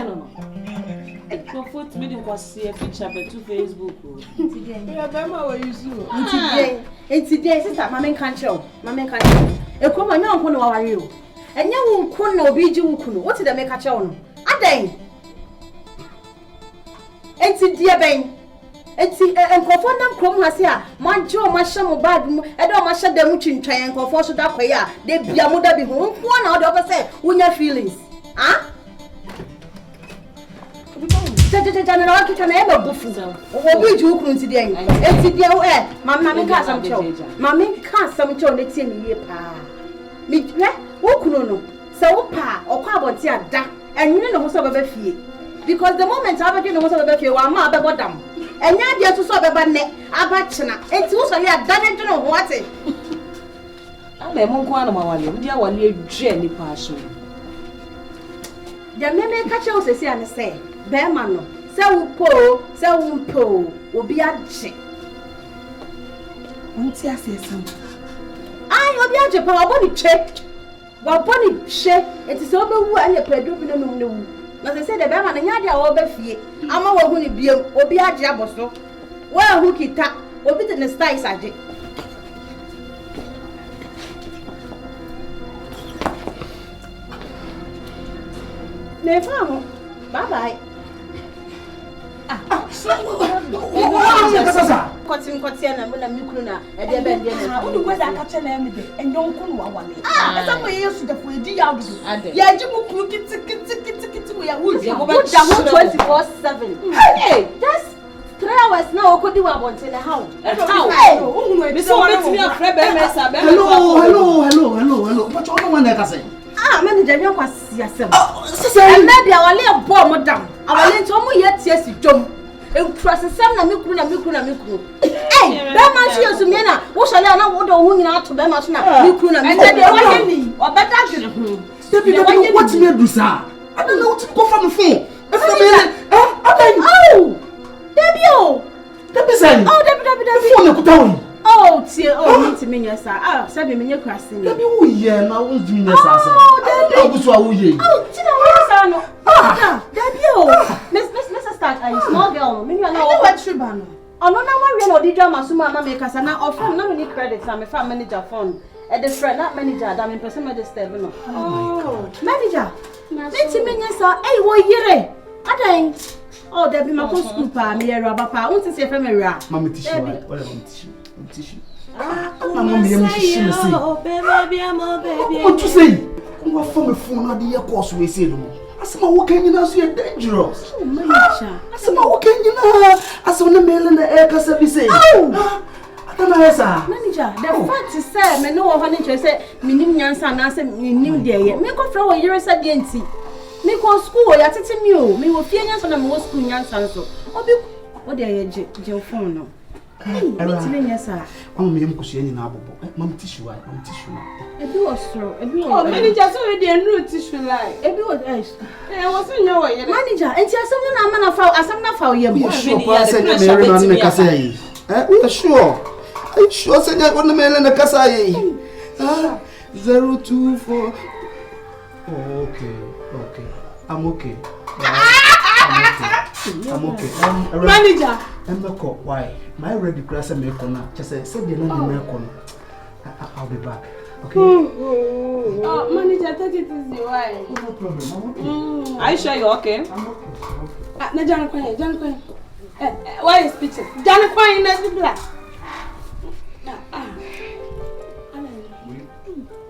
no. No foot me was see a picture but to Facebook. Yeah, Bema where you see. Today sister mama can't show. Mama can't show. E come on yon kono wa you. Enya wo kono obi ji wo kono. What did make a show no? Aden. Enti dia ben. Enti enkofo nam krom ha se a manjo ma hye mo bag mu e do ma hye da mu twintwan enkofo so da kwaye a de bia mu da bi ho nko na o de o say wonya feelings. Ah? Jana na wakita na ebe bufu. Obi ji ukuru nti de yin. Enti de o mama me ka sam cho. Mama ka sam cho na tie me ye pa. Mi hwe wo kunu no. Se wo pa okwa abonti ada. Enwene no ho so baba fie. Because the moment I begin no so baba fie wa ma abebo dam. Enya de to so baba ne abachena. Enti wo so le ada ne dwene ho ate. Ame mo nko ana mawale. Ndi awale adwe ni pa so. Ya meme ka che o sesi ane se. Bema no. Se wo mpo, obi agye. Unti asesam. Ai obi agye pa oboni che. Wa boni hye. Enti se obewu anya pedu bi no ne wu. Na se de bema na nya de a wo ba fie. Ama wo hu ni biem, obi agye aboso. Wa hu kita, obi de ne style agye. Ne fa bye bye. Continue na mikuru na e de be ndie na. Wo go da ka che na me de enyo nko no wawale. Esa ko ye su da fo edi ya do. Ya ji mu ku kiti wo ya wo ji. Wo da ho 24/7. Hey, just 3 hours now o ko di wa bonte na how. How? Me so bet me afre be me sa be. Hello. But you no one that say. Manager nyo kwasi asem. Na bia wale ebo mo dam. Awale nto mo ye tie si dwom. Enkrasesam na mikuru. Eh, be ma shi osumie na wo shale na wo do hu nyina ato be ma so na mikuru na mikuru. Ede wo ye ni, obeta dwene ho. Debi what me do sa? I don't know what to go from the phone. Debi say. Oh, Debi. Phone kuta wo. Oh, tie nti menye sa. Sabe menye krase ni. Debi wo ye na wo dwene na sa say. Debi. Ogusu a wo ye. Oh, tina wo sa no. Debi. Let's start a small girl. Me na No what triba no. Ono na wa no di drama so mama make kasa na offer na me credit na me fa manager phone. E the friend not manager that me person me dey step no. Oh, manager. Nti menye sa wo yire. Adan. Oh, Debi ma ko school pa me era ba pa. Unti se fe me ra. Mama tissue. What am tissue? Mama me am tissue say. Oh, baby, baby. What you say? Come from the phone na dey course we say no. Asema wo kan nyina so dangerous. Oh, manager. Asema wo kan nyina asema na mail na air ka service. Oh. Atana esa. Manager, the fact is say me no wo ho ne say minim nyansa na say minim de ye. Me ko fra wo yire sa de nti. Me ko school ya tete mi o. Me wo fie nyansa na me wo school nyansa so. Obi wo de ye je phone no. Eti me nyasa. Mama me am kusu nyina abobo. Mama tissue na. Ebi was throw. Oh, manager so we dey no tissue like. Ebi was ice. Was nyo wo ye. Manager, enti asem na fa ye mo. Sure person na me na me kasa yi. We sure. I sure say that when me na kasa yi. 024. Oh, okay. I'm okay. Manager. Emeko, why? My ready class me kona. Just say the name me kona. I'll be back. Okay. Oh, manager, take it easy. Why? No problem. Are you sure you're okay? I'm okay. Na John Quinn. Why is picture? John Quinn na the black.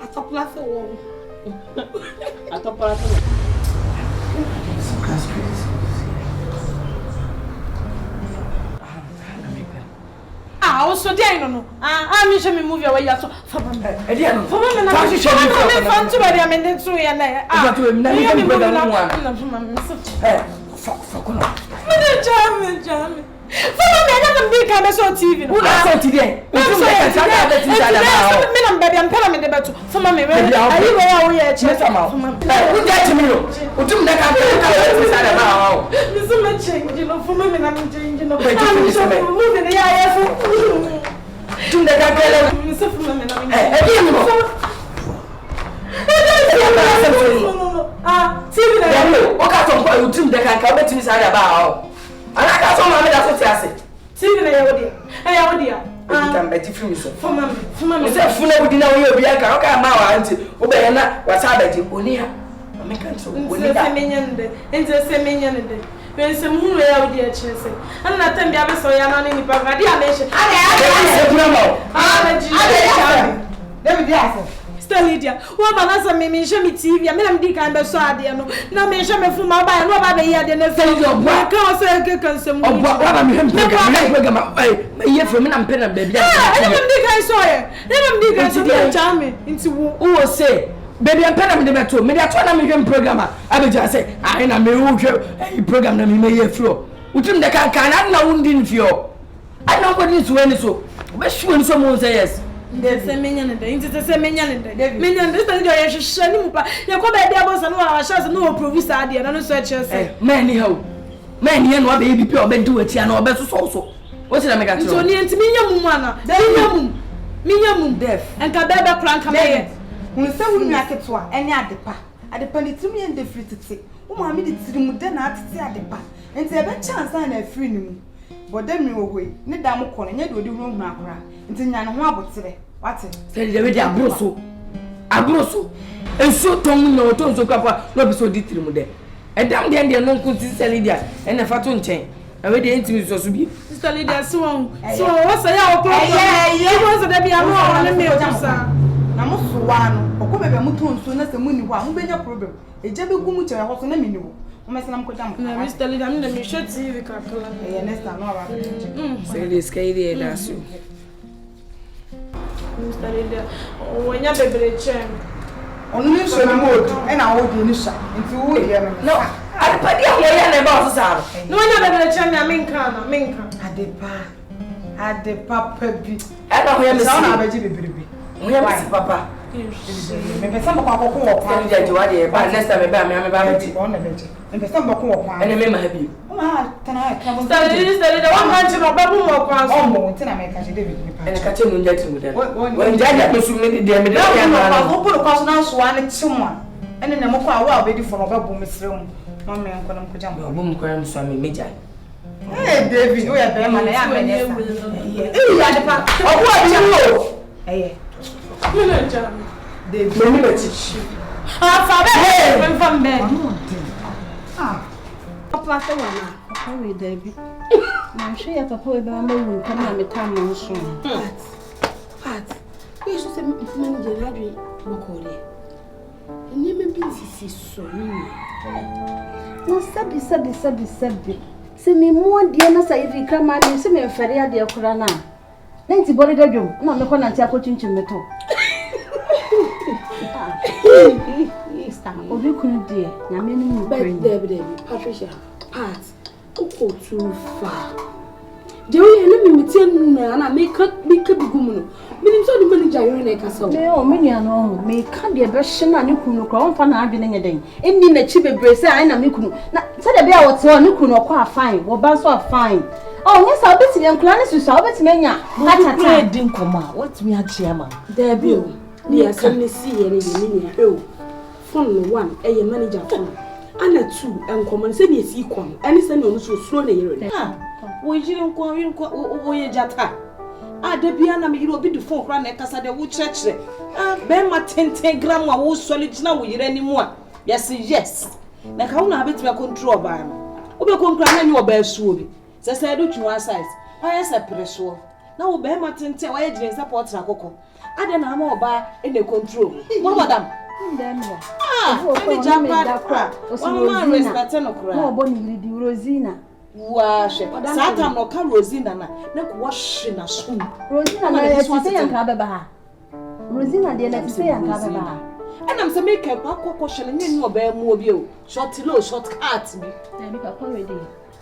Atop platform. Atop platform. I was so dead, no. I'm sure me move your way. So, for me, fun to buy a minute to you. I'm big TV. Who are today? I'm baby, I'm telling me about for my baby. Are you where we are? Who get to me? Who do that? There's so much change, you know, for me, I'm changing. I'm moving the IF. Do that, TV. you dream the can come to inside about. And I got some of that's what I say. See na yawdia. Yawdia. Can be different so. For mama. Say funa we dinna we obi aka o ka ma wa anti wo be na wa sa ba di oni ha. Me kan so oni da. Nze se menyande. Pense mu yawdia chese. Ana na tambi abeso ya na ni pa vadi ameshe. David Yasser. Lydia, what manasa me TV, I mean, I'm kind of sad, no, me show me from my body, no, baby, I didn't say your work. I can't say, can some what I'm him. Yes, from I'm pen and baby. I didn't think I saw it. Then I'm digging charming into who say, baby, I'm pen and the two. Maybe I told him programmer. I will just say, I am a program that may have flow. Which him the can I know wouldn't feel. I know what is when so. But sure, someone say yes. There's a minion in the interest minion. Minion, this is a shiny mupa. You come back there, and no our shots, no provis idea, and no searchers. Many how many and what baby people been do it, and no best also. What's it? I make it so near to minimum, minimum death, and Cabeba crank come here. When someone like it, any other pa, at the penny to me and the free to say, oh, I mean, it's then I see at the pa, and say, a chance I have free me. But then we will wait, no damn corner, yet we do room now. Until I know what today. What it? Say the way Abroso. And so Tom no tons of copper, no so detailed there. And down there, they are not good to Lydia and a fatun chain. I read the intimacy of Subi. Sister Lydia swung. So what's a young problem? Yeah, was a baby. I'm not a meal. I'm also one, or come a mutton soon as the moon one, who your problem. A jabby gumucha, I was on a minute. Mr. Lydia, I'm the should see the calculator. Next time, say this Katie, that's you. Mr. Lydia, when you're baby chain. Only so mode, and I will be into no, I put the boss. No, you're baby chain, I mean, at the papa be. I don't hear the sound of a baby. We have papa. Maybe some of our walk, next time I'm and some of and I may have you. Study the one country of Babu or Cross, and I make a David. And a cartoon gentleman. When Jack was made the I'll put a cross now, one and someone. And then I'm ready for a babu, Miss Room. Mamma and Colum could jump. Boom, Colum, Sammy, Major. Hey, David, we are there, man. I am a David, from bed. Hurry, Debbie. I'm sure you have a will come and become more strong. Pat, we should say, Manager Larry, Macquarie. And you may be so. No, Sabby. See me more dear, as if you come and see me a ferry, dear Corana. Nancy body the room, not the corner, Tiaco Chinchimmeto. Oh, you couldn't, dear. I mean, Debbie, Patricia, Pat, go too far. Do you let me tell you, and I make a big woman? Meaning, so the manager in a castle. No, many are no, may can't be a version and you couldn't call for having a day. Ending the cheap brace, I know you couldn't. Said a bear was so you couldn't quite fine, or Basso fine. Oh, yes, I'll bet you and Clarence to Salvate Mania. I didn't come out. What's me at Chairman? There be near Sunday see any hill. Phone one, a manager phone. And a two, and common send is equal, and it's an almost slow near. We didn't call in Jata. Ah, the piano, you will be the phone run at Casa de Wood Church. Ah, Ben my 10 gram was solid now with anymore. Yes. Like how now bit my control by him. Obe concern your best swoop. Says I don't you size. Why is a pressure? Now, Ben Martin, why you didn't support Racoco. I don't know more by in the control. What, madam? The jump one respect no bonny Rosina. Wash Satan no can Rosina, not washing a swoon. Rosina, let's say and Cababa. Rosina, dear, let's say and Cababa. And I'm to make a pack question and you know, bear mobile. Short low, short cut me.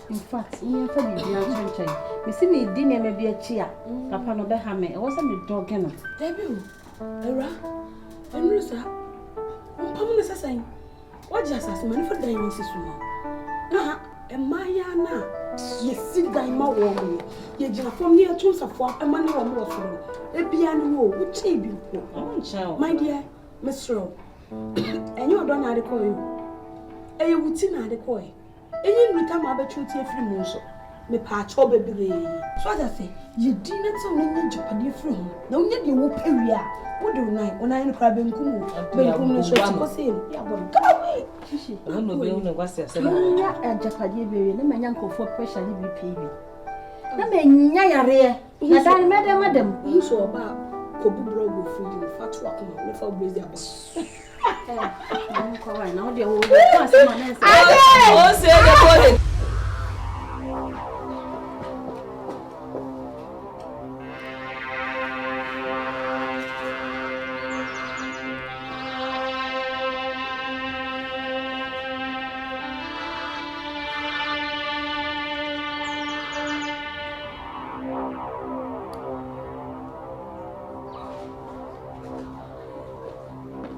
In fact, me for the you see me dinner may be a cheer. Papa no behame. It wasn't a dog. Debut, Era, and Rosa. Pamela saying, what just as many for dining system? Ah, and Mayana, yes, sit down my woman. Ye just from near tools of form, a money or more from a piano, which may be poor. My dear Miss Rowe, and you don't have to call you. A routine had a coy. Any return my betray free monso. Me patch over baby. So as I say, you didn't so many Japanese from. No, yet you will pay. What do you like when I am crabbing kumu? When you so to say, yeah, but go away. I don't know what's the same. Yeah, and Japanese baby, let my uncle for pressure you be paying. Let me nyare. Madam, you saw about Kobu Brogo freedom, fat walk, never blaze their boss. Now the old person. I say the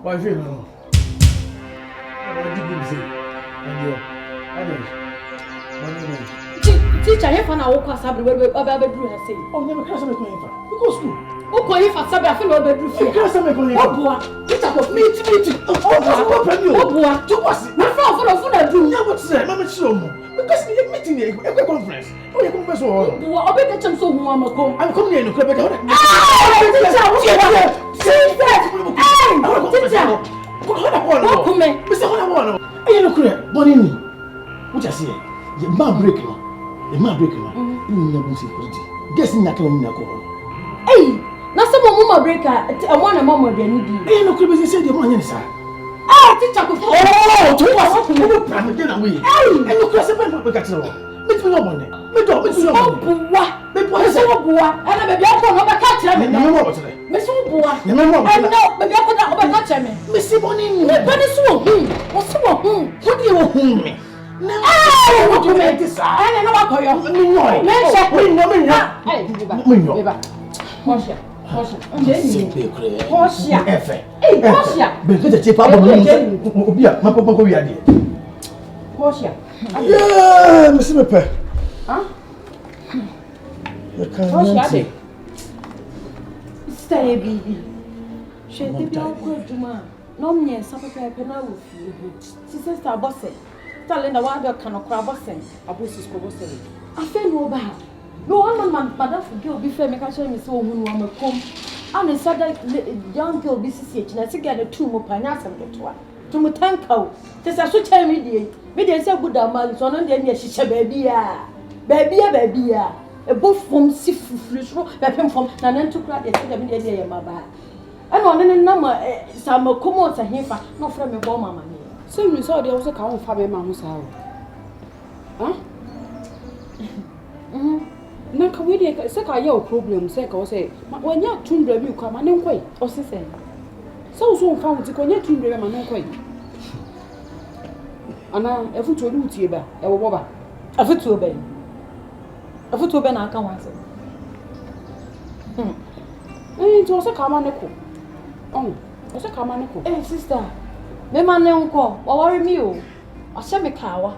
Why feel no? What did you say? Teacher, if I walk us up, where I do I say, Oh, never cross me because school. who call you for Sabbath? I feel over through. Cross me Teacher was meeting. Oh, boy, to us. My father for a do. Yeah, what's that? Mamma show me. Because we meeting a conference. Oh, you come so all. I'll bet you so who I'm a come. I'm coming in to club. Hey, now some mama breaker, I want a mama than you do. Hey, no, Chris said the morning, sir. Ah, teacher, oh, to us, I'm again away. Hey, and look, Chris, I'm not catching on. Make me no money. Make me no money. What? Make me so boy. And I'm a black one, I'm catching me. No more today. Miss Boy, I know, but you're not catching me. Missy Bonnie, but it's so what's wrong? What do you want me? No, what do you make this? I know what you're doing. Portia. Yeah, Miss Mepe. Huh? Portia. Stay, baby. She did not go to ma. No, me, some paper with you. Sister Bossy. Telling the wild dog cannot crab bossing. A boss's cobossing. I feel no bad. No one man, but that's girl before me catching me so when I'm a comb. And a sudden young girl be CCH, and I see get a 2 more pinas and get one. To my tank out. Just as we tell me, they say good amount, so on the she shall baby. A both from seafood, back from Nanan to crack the 7 days, my bad. I know any number, some commodes are here for no from a bomb, mamma. So you saw the also come from a mamma's house. Huh? Na ka we dey say ka your problem say ka say when you tundra bi kwa ma ne nkoi o se say so fa wuti ko nya tundra ma ne nkoi ana efutu olu utie ba e wo ba afutu be na aka wan say to say ka ma ne ko o say ka ma ne ko sister me ma ne nko wo worry me o o se me kawa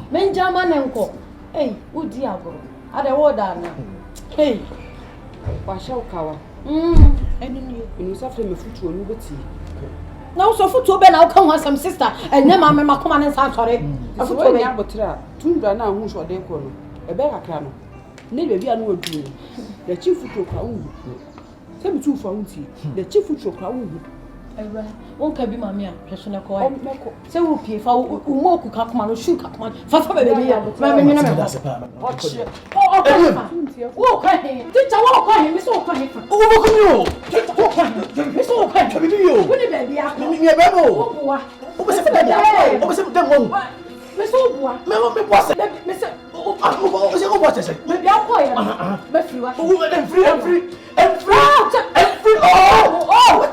me nja ma ne nko udi agoro ada woda na hey wa shaw kawa eni ni safre me futu onu beti na so futu be na ka wan some sister enya ma me makoma ne san sore futu be ya botra tundra na hu so de ko no e be kakra no ne be bia no wadu the chief futu ka wu se bi tu fa unti the chief futu ka wu ewa won ka bi mama a hweso na ko ai se wo pie fa wo mo ku ka kuma no shu ka kuma fa be be ya ma me nyina me wo ko he teacher wo ko he mi so ko he fa wo ko mi o wo ko he mi so ko he mi ni o wo ni be bia mi be bo wo be se be bia wo be se dem wo mi so bua me bo se me se o se ko bo se me bia ko ya me free wa wo free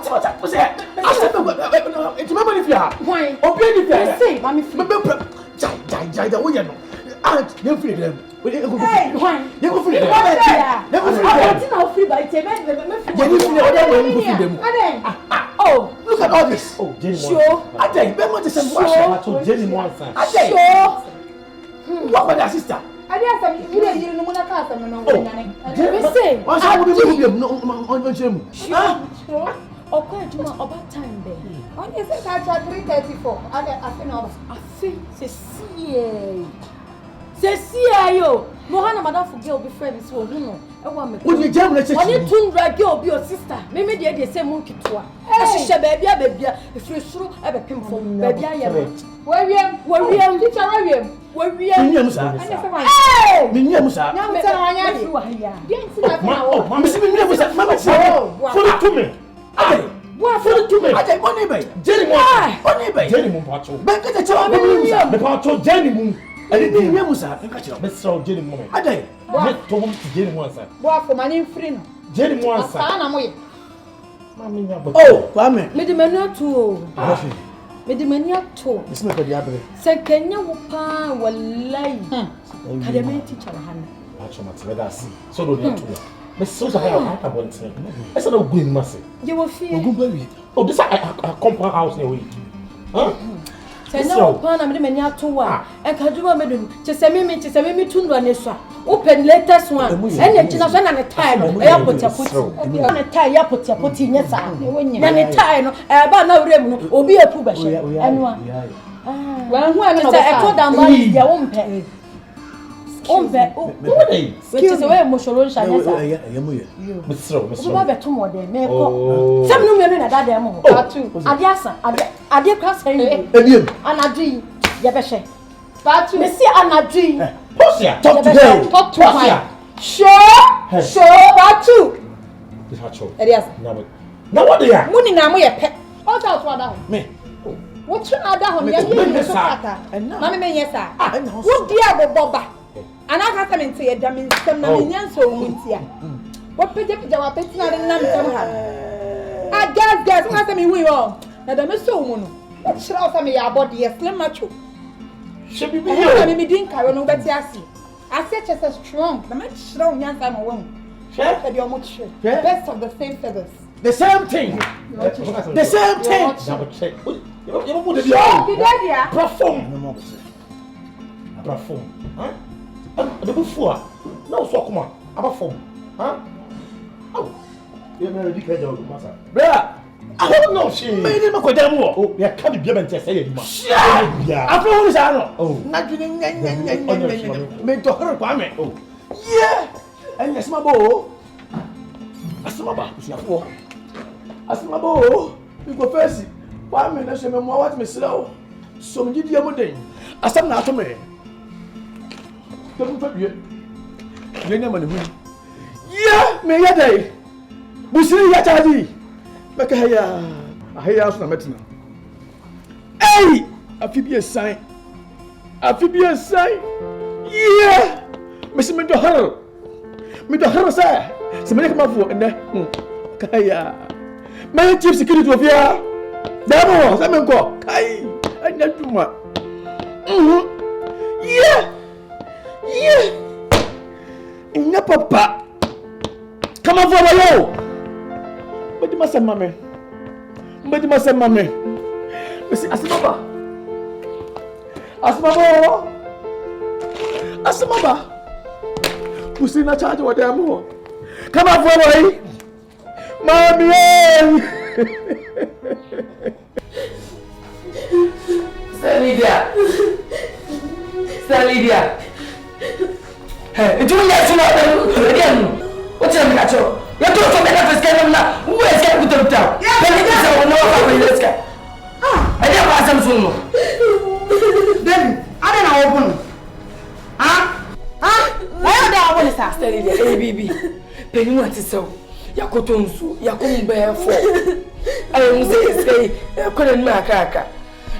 what's that? I said, it's my money for her. Why? Obey the say, Mammy, free. Jai, the way you know. Aunt, you free them. Hey, why? You go free them. I'm free by oh, look at all this. Oh, Jenny. Sure. I tell you, remember the same question. Jenny once. I tell you. What about that sister? I didn't say you didn't know what I say. What's that? Sure. Okwa juma oba time be. On is it at 3:34? I think no. Se yo. Mo hana madam forget obi friend so hu no. E wa me. Would you jam na church? Oni tundra ge obi o sister. Me dey say mu nkitoa. Ahihye baabia efiri suru e be pem fo. Baabia ye me. Wawiem teacher wawiem. Minyam sa. Minyam sa. Na mo tell anya di. Dey nti na fa wo. Mama si minyam sa. Mama si. Follow to me. Ay. What follow to me? Ay, money bay. Jenny mo. Money bay. Jenny mo pacho. Be ka cha me minyam. Me pacho Jenny mo. Ani minyam sa. Nka cha. Be so Jenny mo. Ay. Me to mo Jenny mo sa. Bo afọ mani free no. Jenny mo sa. Asa na mo ye. Mama minyam. Oh, Kwame. Me de menu to. Me de menu to. Isme ko dia bre. Se kenya wo pa wallahi. Academy teacher hana. Pacho matwe da si. So do dia to. Me so so how I want to. I said go in masse. You will fear. Go baby. Oh, this a compound house here we. Huh? Say no pa na me de menu to wa. E ka duma me dum. Che se me tundu ne so. Open latest one. Ene gina so na ne tie no. E ya potapoti. Na tie ya potapoti nya sa. Na ne tie no. E ba na wure mu no. Obi epu ba she. Enwa. Wa hu anu no. Say e to down ba dia wo mpe. Which is a way emotional shine. Mr. Be to more than me ko. Some no me na that dem ho. Adiasa, ade class here. Anadri, ye be she. Patu. Me see anadri. Posia, talk today. Talk to my. Sure, Patu. This ha show. Adiasa. Now what they are? Muni na mo ye pe. All out wa da ho. Me. What you na da ho ye ye so kata. Na me yes sir. Wo dia boboba. Anaka come into your damn some Namian so wintia. What pity wa petina na nam ha. I guess what me we all. Na da me so mu no. What shira of me ya body yes slim macho. She be you. Me din carry no beti asi. I said just strong. Na me shira nyan time won. Share the omoche. Best of the same feathers. The same thing. The same thing. Double check. You put the perform. Perform. Huh? The before. No so come on. About form. Huh? Oh. You know the kind of master. Bra. I don't know she. Me ni ma ko dem wo. Oh, ya ka bi bia bente say you ma. Afro who is ano? Oh. Na dwene nya. Me to horo kwa me. Oh. Yeah. Anya sma bo. Asma ba. Usiafo. Asma bo. We go first. Kwa me na she me mo wat me sira. So me di mo den. Asam na ato me. Don't forget. Yenya mani hu. Yeah, me ya dai. Busiri ya chaji. Maka haya. Haya so na metina. Hey! Afi bi sign. Yeah! Me se me do haro. Me do haro sa. Se me kama fu ene. Kaya. Me chief security ofia. Damo, sa me nko. Kai. Anya duma. Yeah! Yeah. Inna papa. Come on for yo. Mbedi masema me. Mesi asimaba. Musi na charge wa dem ho. Come on for yo. Mami. Lydia. Hey, do you guys know again? What's your nature? You're talking about the scale now. Who is going to put them down? I don't know how this guy. I never asked them soon. Then, I don't know open. Why are they open, sir? Steady there, ABB. Penny what is so? Yakotonsu, Yakumbe for. I don't say, couldn't make a cracker.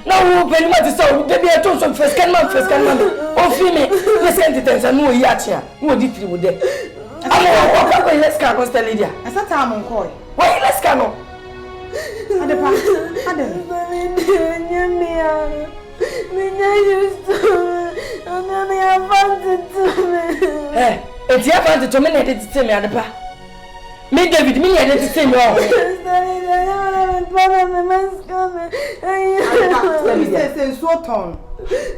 Now, Penny what is so? They be a toast of first can man. Oh, female, listen to this and no yatia. What did you with them? I don't walk away, let's go, Costa Lydia. I said, I'm on call. Why, let's go. Eh, it's your father to me, it's to me at the back. Me, David, me, and it's the same. say so ton.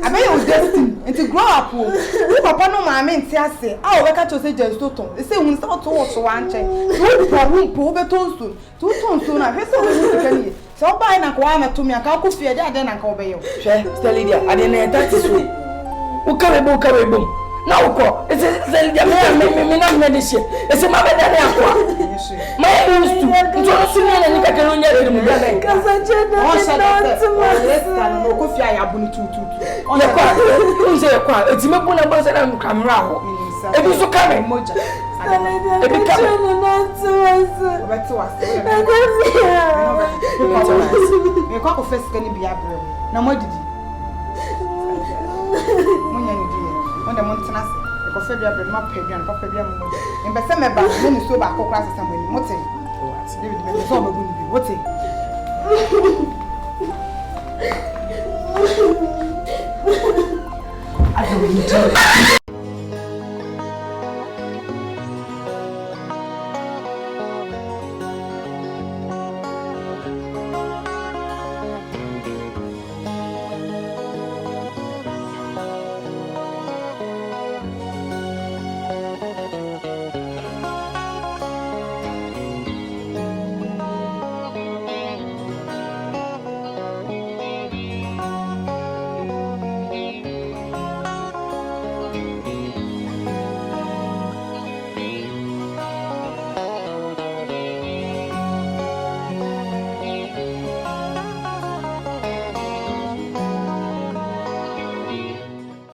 I bet you destined and to grow up. Papa no mammy and say, "Oh, I can't say just 2 tons." They say we start to watch one chain. 2 tons soon. 2 tons soon. I so we so buy na kwa to me aka ko fie dia den aka obe yo. Hwe, Stella dia, ade na that is so. Wo ka we bo. Na wo ko, e say Stella dia me na me de she. E say ma be da na akwa. My used to. Nto so me na ni kakere onya de mu da na. Kasa chena. Oh, let's can no ko fie ya bu ni tutu. On kwa. Unse kwa, etime bu na bo se na kamera ho. E bi so ka me moja. E bi ka me na tuwase. Me kwa ko first kan bi abre. Na mo didi. Munya ni die. Wanda mo ntena se. E ko fe bi abre ma pedwan, ko fe bi am mo. Mbe se me ba, me ni so ba ko kra sesa mo ni. Mote. David me so ba bu ni bi. Wote.